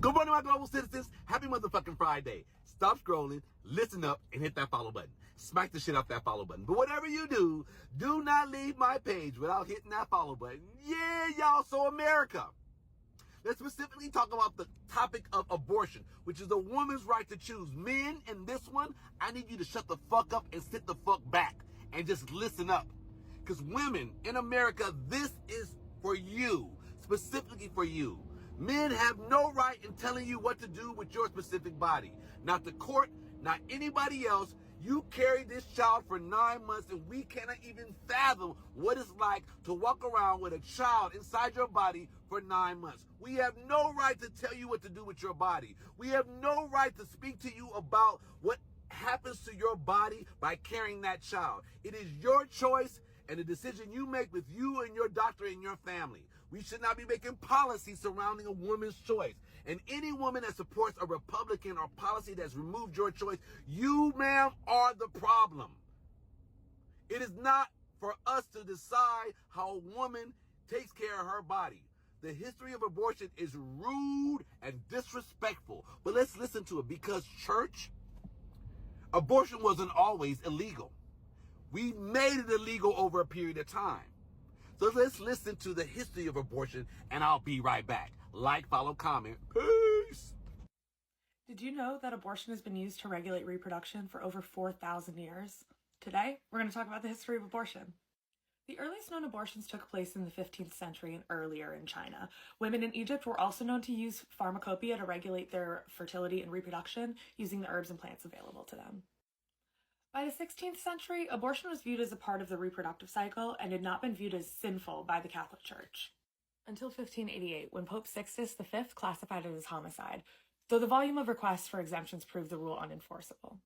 Good morning, my global citizens. Happy motherfucking Friday. Stop scrolling, listen up, and hit that follow button. Smack the shit off that follow button. But whatever you do, do not leave my page without hitting that follow button. Yeah, y'all, so America. Let's specifically talk about the topic of abortion, which is a woman's right to choose. Men, in this one, I need you to shut the fuck up and sit the fuck back and just listen up. Because women in America, this is for you, specifically for you. Men have no right in telling you what to do with your specific body. Not the court, not anybody else. You carried this child for 9 months and we cannot even fathom what it's like to walk around with a child inside your body for 9 months. We have no right to tell you what to do with your body. We have no right to speak to you about what happens to your body by carrying that child. It is your choice and a decision you make with you and your doctor and your family. We should not be making policy surrounding a woman's choice. And any woman that supports a Republican or policy that's removed your choice, you, ma'am, are the problem. It is not for us to decide how a woman takes care of her body. The history of abortion is rude and disrespectful. But let's listen to it, because church, abortion wasn't always illegal. We made it illegal over a period of time. So let's listen to the history of abortion, and I'll be right back. Like, follow, comment. Peace. Did you know that abortion has been used to regulate reproduction for over 4,000 years? Today, we're going to talk about the history of abortion. The earliest known abortions took place in the 15th century and earlier in China. Women in Egypt were also known to use pharmacopoeia to regulate their fertility and reproduction using the herbs and plants available to them. By the 16th century, abortion was viewed as a part of the reproductive cycle and had not been viewed as sinful by the Catholic Church. Until 1588, when Pope Sixtus V classified it as homicide, though the volume of requests for exemptions proved the rule unenforceable.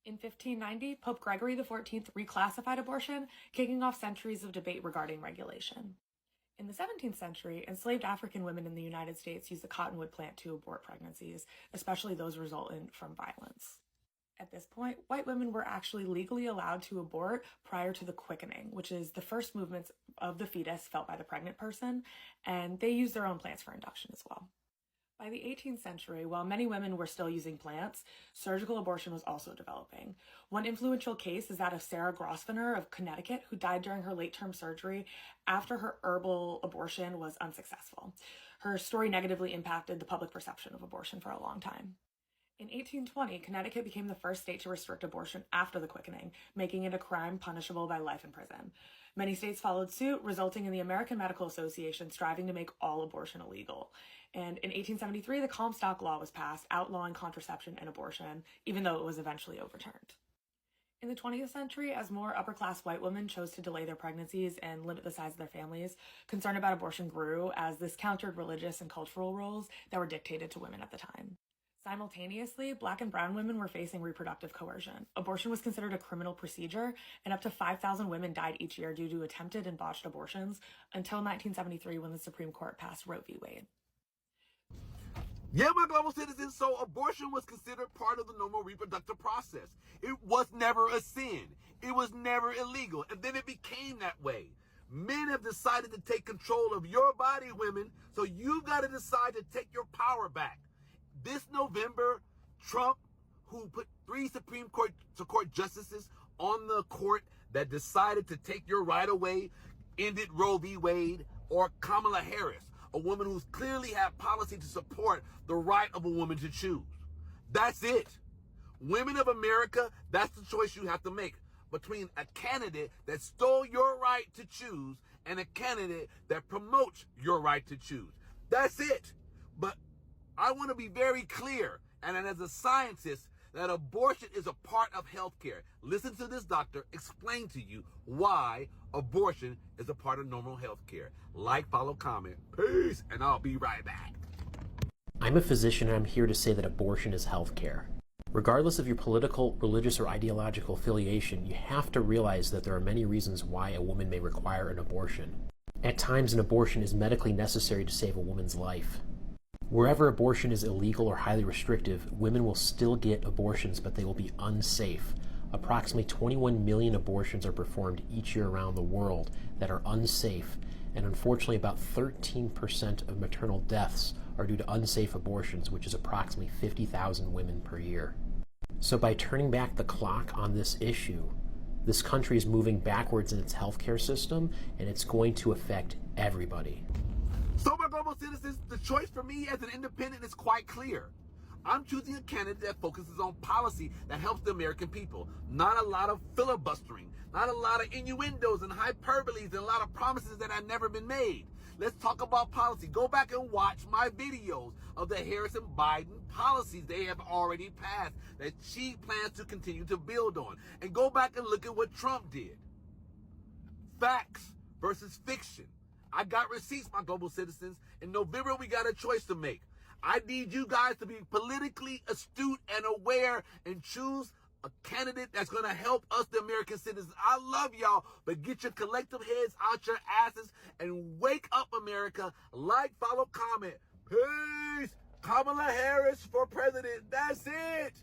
In 1590, Pope Gregory XIV reclassified abortion, kicking off centuries of debate regarding regulation. In the 17th century, enslaved African women in the United States used the cottonwood plant to abort pregnancies, especially those resultant from violence. At this point, white women were actually legally allowed to abort prior to the quickening, which is the first movements of the fetus felt by the pregnant person, and they used their own plants for induction as well. By the 18th century, while many women were still using plants, surgical abortion was also developing. One influential case is that of Sarah Grosvenor of Connecticut, who died during her late-term surgery after her herbal abortion was unsuccessful. Her story negatively impacted the public perception of abortion for a long time. In 1820, Connecticut became the first state to restrict abortion after the quickening, making it a crime punishable by life in prison. Many states followed suit, resulting in the American Medical Association striving to make all abortion illegal. And in 1873, the Comstock Law was passed, outlawing contraception and abortion, even though it was eventually overturned. In the 20th century, as more upper-class white women chose to delay their pregnancies and limit the size of their families, concern about abortion grew as this countered religious and cultural roles that were dictated to women at the time. Simultaneously, Black and brown women were facing reproductive coercion. Abortion was considered a criminal procedure, and up to 5,000 women died each year due to attempted and botched abortions until 1973 when the Supreme Court passed Roe v. Wade. Yeah, my global citizens, so abortion was considered part of the normal reproductive process. It was never a sin. It was never illegal, and then it became that way. Men have decided to take control of your body, women, so you've got to decide to take your power back. This November, Trump, who put 3 Supreme Court justices on the court that decided to take your right away, ended Roe v. Wade, or Kamala Harris, a woman who's clearly had policy to support the right of a woman to choose. That's it. Women of America, that's the choice you have to make between a candidate that stole your right to choose and a candidate that promotes your right to choose. That's it. But I want to be very clear, and as a scientist, that abortion is a part of healthcare. Listen to this doctor explain to you why abortion is a part of normal healthcare. Like, follow, comment. Peace, and I'll be right back. I'm a physician, and I'm here to say that abortion is healthcare. Regardless of your political, religious, or ideological affiliation, you have to realize that there are many reasons why a woman may require an abortion. At times, an abortion is medically necessary to save a woman's life. Wherever abortion is illegal or highly restrictive, women will still get abortions, but they will be unsafe. Approximately 21 million abortions are performed each year around the world that are unsafe, and unfortunately about 13% of maternal deaths are due to unsafe abortions, which is approximately 50,000 women per year. So by turning back the clock on this issue, this country is moving backwards in its healthcare system, and it's going to affect everybody. So my global citizens, the choice for me as an independent is quite clear. I'm choosing a candidate that focuses on policy that helps the American people. Not a lot of filibustering, not a lot of innuendos and hyperboles and a lot of promises that have never been made. Let's talk about policy. Go back and watch my videos of the Harris and Biden policies they have already passed that she plans to continue to build on. And go back and look at what Trump did. Facts versus fiction. I got receipts, my global citizens. In November, we got a choice to make. I need you guys to be politically astute and aware and choose a candidate that's going to help us, the American citizens. I love y'all, but get your collective heads out your asses and wake up, America. Like, follow, comment. Peace. Kamala Harris for president. That's it.